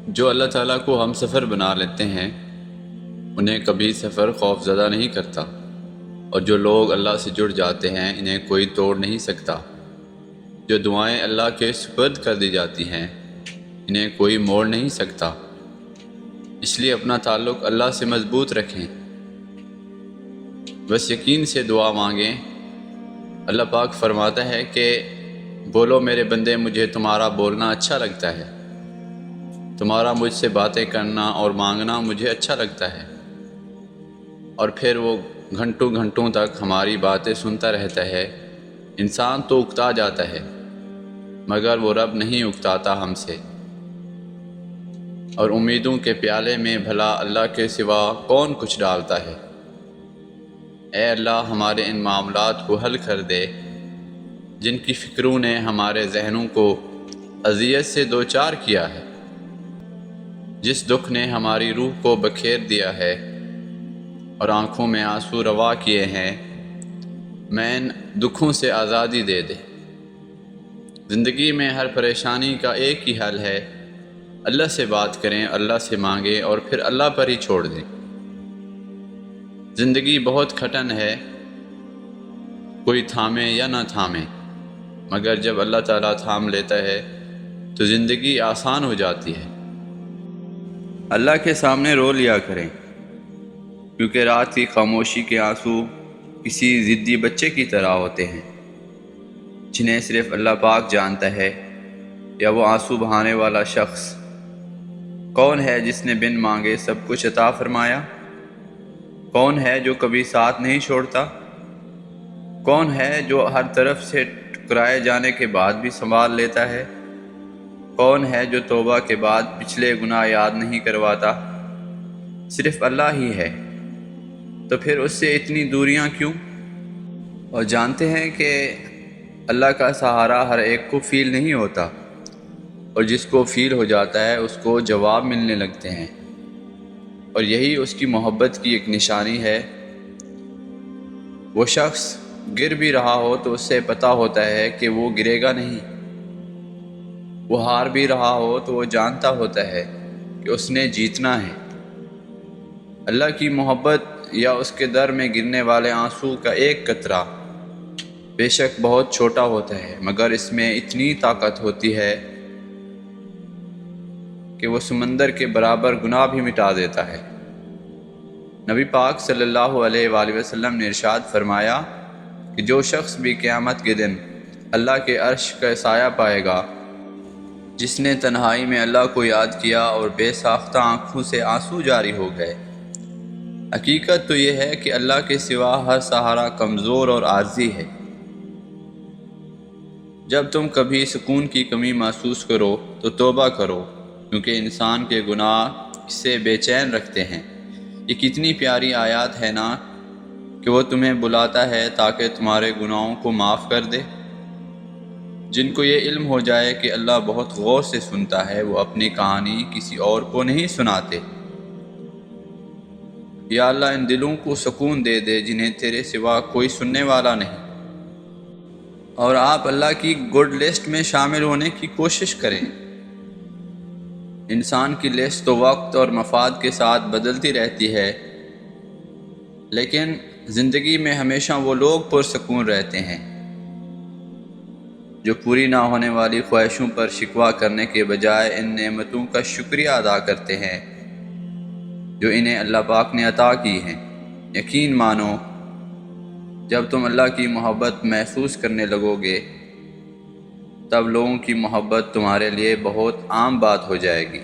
جو اللہ تعالیٰ کو ہم سفر بنا لیتے ہیں انہیں کبھی سفر خوف زدہ نہیں کرتا، اور جو لوگ اللہ سے جڑ جاتے ہیں انہیں کوئی توڑ نہیں سکتا۔ جو دعائیں اللہ کے سپرد کر دی جاتی ہیں انہیں کوئی موڑ نہیں سکتا۔ اس لیے اپنا تعلق اللہ سے مضبوط رکھیں، بس یقین سے دعا مانگیں۔ اللہ پاک فرماتا ہے کہ بولو میرے بندے، مجھے تمہارا بولنا اچھا لگتا ہے، تمہارا مجھ سے باتیں کرنا اور مانگنا مجھے اچھا لگتا ہے۔ اور پھر وہ گھنٹوں گھنٹوں تک ہماری باتیں سنتا رہتا ہے۔ انسان تو اکتا جاتا ہے مگر وہ رب نہیں اکتاتا ہم سے۔ اور امیدوں کے پیالے میں بھلا اللہ کے سوا کون کچھ ڈالتا ہے؟ اے اللہ، ہمارے ان معاملات کو حل کر دے جن کی فکروں نے ہمارے ذہنوں کو اذیت سے دوچار کیا ہے، جس دکھ نے ہماری روح کو بکھیر دیا ہے اور آنکھوں میں آنسو روا کیے ہیں، میں ان دکھوں سے آزادی دے دے۔ زندگی میں ہر پریشانی کا ایک ہی حل ہے، اللہ سے بات کریں، اللہ سے مانگیں اور پھر اللہ پر ہی چھوڑ دیں۔ زندگی بہت کھٹن ہے، کوئی تھامے یا نہ تھامے، مگر جب اللہ تعالیٰ تھام لیتا ہے تو زندگی آسان ہو جاتی ہے۔ اللہ کے سامنے رو لیا کریں، کیونکہ رات کی خاموشی کے آنسو کسی ضدی بچے کی طرح ہوتے ہیں جنہیں صرف اللہ پاک جانتا ہے۔ یا وہ آنسو بہانے والا شخص کون ہے جس نے بن مانگے سب کچھ عطا فرمایا؟ کون ہے جو کبھی ساتھ نہیں چھوڑتا؟ کون ہے جو ہر طرف سے ٹکرائے جانے کے بعد بھی سنبھال لیتا ہے؟ کون ہے جو توبہ کے بعد پچھلے گناہ یاد نہیں کرواتا؟ صرف اللہ ہی ہے، تو پھر اس سے اتنی دوریاں کیوں؟ اور جانتے ہیں کہ اللہ کا سہارا ہر ایک کو فیل نہیں ہوتا، اور جس کو فیل ہو جاتا ہے اس کو جواب ملنے لگتے ہیں، اور یہی اس کی محبت کی ایک نشانی ہے۔ وہ شخص گر بھی رہا ہو تو اس سے پتہ ہوتا ہے کہ وہ گرے گا نہیں، وہ ہار بھی رہا ہو تو وہ جانتا ہوتا ہے کہ اس نے جیتنا ہے۔ اللہ کی محبت یا اس کے در میں گرنے والے آنسو کا ایک قطرہ بے شک بہت چھوٹا ہوتا ہے، مگر اس میں اتنی طاقت ہوتی ہے کہ وہ سمندر کے برابر گناہ بھی مٹا دیتا ہے۔ نبی پاک صلی اللہ علیہ وآلہ وسلم نے ارشاد فرمایا کہ جو شخص بھی قیامت کے دن اللہ کے عرش کا سایہ پائے گا، جس نے تنہائی میں اللہ کو یاد کیا اور بے ساختہ آنکھوں سے آنسو جاری ہو گئے۔ حقیقت تو یہ ہے کہ اللہ کے سوا ہر سہارا کمزور اور عارضی ہے۔ جب تم کبھی سکون کی کمی محسوس کرو تو توبہ کرو، کیونکہ انسان کے گناہ اس سے بے چین رکھتے ہیں۔ یہ کتنی پیاری آیات ہے نا کہ وہ تمہیں بلاتا ہے تاکہ تمہارے گناہوں کو معاف کر دے۔ جن کو یہ علم ہو جائے کہ اللہ بہت غور سے سنتا ہے، وہ اپنی کہانی کسی اور کو نہیں سناتے۔ یا اللہ، ان دلوں کو سکون دے دے جنہیں تیرے سوا کوئی سننے والا نہیں۔ اور آپ اللہ کی گڈ لسٹ میں شامل ہونے کی کوشش کریں۔ انسان کی لسٹ تو وقت اور مفاد کے ساتھ بدلتی رہتی ہے، لیکن زندگی میں ہمیشہ وہ لوگ پرسکون رہتے ہیں جو پوری نہ ہونے والی خواہشوں پر شکوہ کرنے کے بجائے ان نعمتوں کا شکریہ ادا کرتے ہیں جو انہیں اللہ پاک نے عطا کی ہیں۔ یقین مانو، جب تم اللہ کی محبت محسوس کرنے لگو گے تب لوگوں کی محبت تمہارے لیے بہت عام بات ہو جائے گی۔